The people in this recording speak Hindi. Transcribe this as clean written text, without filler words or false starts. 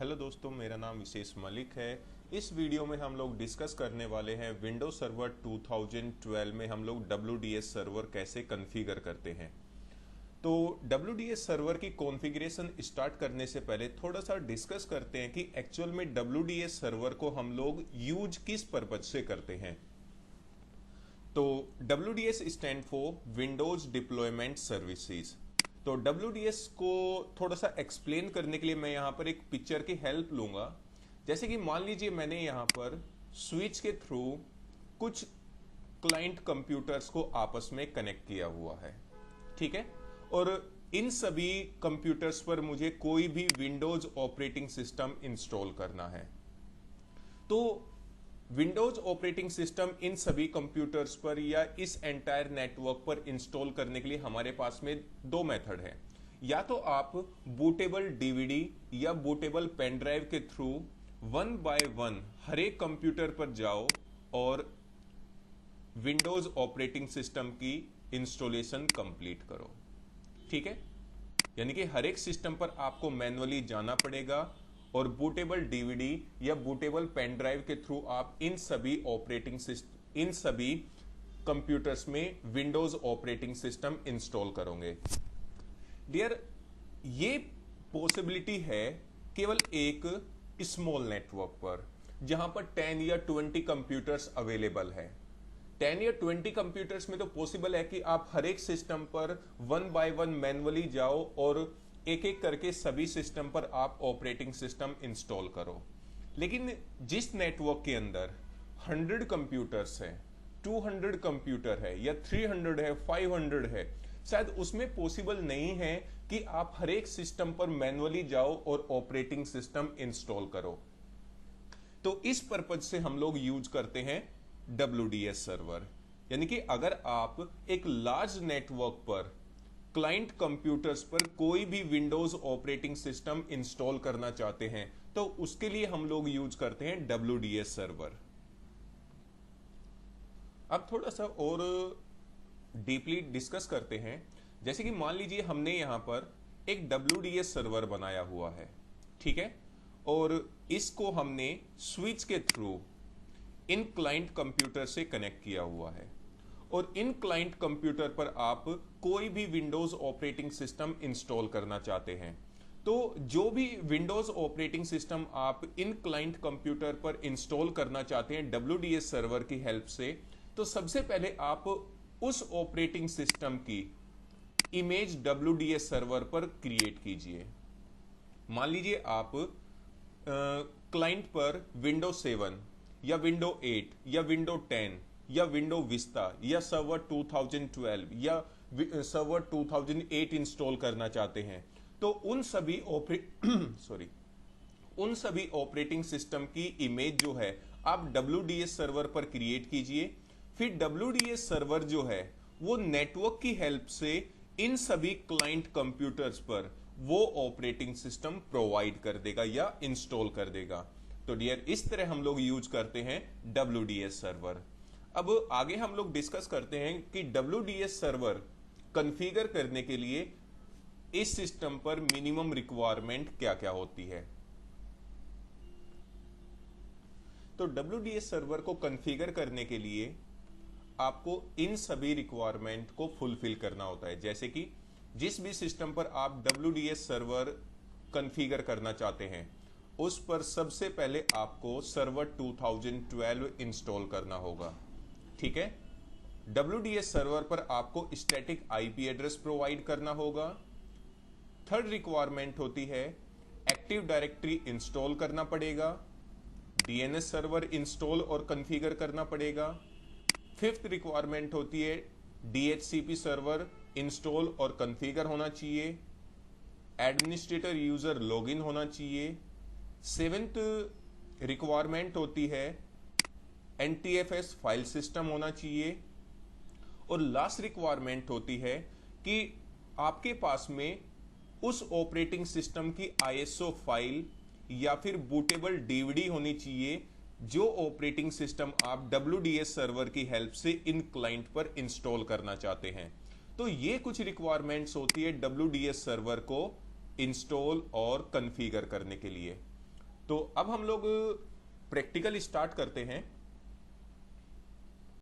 हेलो दोस्तों, मेरा नाम विशेष मलिक है। इस वीडियो में हम लोग डिस्कस करने वाले हैं विंडोज सर्वर 2012 में हम लोग WDS सर्वर कैसे कॉन्फ़िगर करते हैं। तो WDS सर्वर की कॉन्फ़िगरेशन स्टार्ट करने से पहले थोड़ा सा डिस्कस करते हैं कि एक्चुअल में WDS सर्वर को हम लोग यूज किस पर्पज से करते हैं। तो WDS stand for Windows deployment services. तो WDS को थोड़ा सा एक्सप्लेन करने के लिए मैं यहाँ पर एक पिक्चर की हेल्प लूंगा। जैसे कि मान लीजिए मैंने यहाँ पर स्विच के थ्रू कुछ क्लाइंट कंप्यूटर्स को आपस में कनेक्ट किया हुआ है, ठीक है। और इन सभी कंप्यूटर्स पर मुझे कोई भी विंडोज ऑपरेटिंग सिस्टम इंस्टॉल करना है। तो विंडोज ऑपरेटिंग सिस्टम इन सभी कंप्यूटर्स पर या इस एंटायर नेटवर्क पर इंस्टॉल करने के लिए हमारे पास में दो मेथड है। या तो आप बूटेबल डीवीडी या बूटेबल पेन ड्राइव के थ्रू वन बाय वन हर एक कंप्यूटर पर जाओ और विंडोज ऑपरेटिंग सिस्टम की इंस्टॉलेशन कंप्लीट करो, ठीक है। यानी कि हर एक सिस्टम पर आपको मैन्युअली जाना पड़ेगा और बूटेबल डीवीडी या बूटेबल पेन ड्राइव के थ्रू आप इन सभी कंप्यूटर्स में विंडोज ऑपरेटिंग सिस्टम इंस्टॉल करोगे। डियर, ये पॉसिबिलिटी है केवल एक स्मॉल नेटवर्क पर जहां पर 10 या 20 कंप्यूटर्स अवेलेबल है। 10 या 20 कंप्यूटर्स में तो पॉसिबल है कि आप हर एक सिस्टम पर वन बाय वन मैन्युअली जाओ और एक एक करके सभी सिस्टम पर आप ऑपरेटिंग सिस्टम इंस्टॉल करो। लेकिन जिस नेटवर्क के अंदर 100 कंप्यूटर्स है, 200 कंप्यूटर है या 300 है, 500 है, शायद उसमें पॉसिबल नहीं है कि आप हर एक सिस्टम पर मैन्युअली जाओ और ऑपरेटिंग सिस्टम इंस्टॉल करो। तो इस पर्पज से हम लोग यूज करते हैं WDS सर्वर। यानी कि अगर आप एक लार्ज नेटवर्क पर क्लाइंट कंप्यूटर्स पर कोई भी विंडोज ऑपरेटिंग सिस्टम इंस्टॉल करना चाहते हैं तो उसके लिए हम लोग यूज करते हैं WDS सर्वर। अब थोड़ा सा और डीपली डिस्कस करते हैं। जैसे कि मान लीजिए हमने यहां पर एक WDS सर्वर बनाया हुआ है, ठीक है, और इसको हमने स्विच के थ्रू इन क्लाइंट कंप्यूटर से कनेक्ट किया हुआ है और इन क्लाइंट कंप्यूटर पर आप कोई भी विंडोज ऑपरेटिंग सिस्टम इंस्टॉल करना चाहते हैं। तो जो भी विंडोज ऑपरेटिंग सिस्टम आप इन क्लाइंट कंप्यूटर पर इंस्टॉल करना चाहते हैं WDS सर्वर की हेल्प से, तो सबसे पहले आप उस ऑपरेटिंग सिस्टम की इमेज WDS सर्वर पर क्रिएट कीजिए। मान लीजिए आप क्लाइंट पर विंडो 7 या विंडो 8 या विंडो 10 या विंडो विस्ता या सर्वर 2012 या सर्वर 2008 इंस्टॉल करना चाहते हैं। तो उन सभी ऑपरेटिंग सिस्टम की इमेज जो है आप WDS सर्वर पर क्रिएट कीजिए। फिर WDS सर्वर जो है वो नेटवर्क की हेल्प से इन सभी क्लाइंट कंप्यूटर्स पर वो ऑपरेटिंग सिस्टम प्रोवाइड कर देगा या इंस्टॉल कर देगा। तो डियर, इस तरह हम लोग यूज करते हैं WDS सर्वर। अब आगे हम लोग डिस्कस करते हैं कि WDS सर्वर कॉन्फ़िगर करने के लिए इस सिस्टम पर मिनिमम रिक्वायरमेंट क्या क्या होती है। तो WDS सर्वर को कॉन्फ़िगर करने के लिए आपको इन सभी रिक्वायरमेंट को फुलफिल करना होता है। जैसे कि जिस भी सिस्टम पर आप WDS सर्वर कॉन्फ़िगर करना चाहते हैं उस पर सबसे पहले आपको सर्वर 2012 इंस्टॉल करना होगा, ठीक है। WDS सर्वर पर आपको स्टैटिक IP एड्रेस प्रोवाइड करना होगा। थर्ड रिक्वायरमेंट होती है एक्टिव डायरेक्टरी इंस्टॉल करना पड़ेगा। DNS सर्वर इंस्टॉल और कॉन्फ़िगर करना पड़ेगा। फिफ्थ रिक्वायरमेंट होती है DHCP सर्वर इंस्टॉल और कॉन्फ़िगर होना चाहिए। एडमिनिस्ट्रेटर यूजर लॉगिन होना चाहिए। सेवेंथ रिक्वायरमेंट होती है NTFS फाइल सिस्टम होना चाहिए। और लास्ट रिक्वायरमेंट होती है कि आपके पास में उस ऑपरेटिंग सिस्टम की ISO फाइल या फिर बूटेबल DVD होनी चाहिए जो ऑपरेटिंग सिस्टम आप WDS सर्वर की हेल्प से इन क्लाइंट पर इंस्टॉल करना चाहते हैं। तो ये कुछ रिक्वायरमेंट्स होती है WDS सर्वर को इंस्टॉल और कॉन्फ़िगर करने के लिए। तो अब हम लोग प्रैक्टिकल स्टार्ट करते हैं।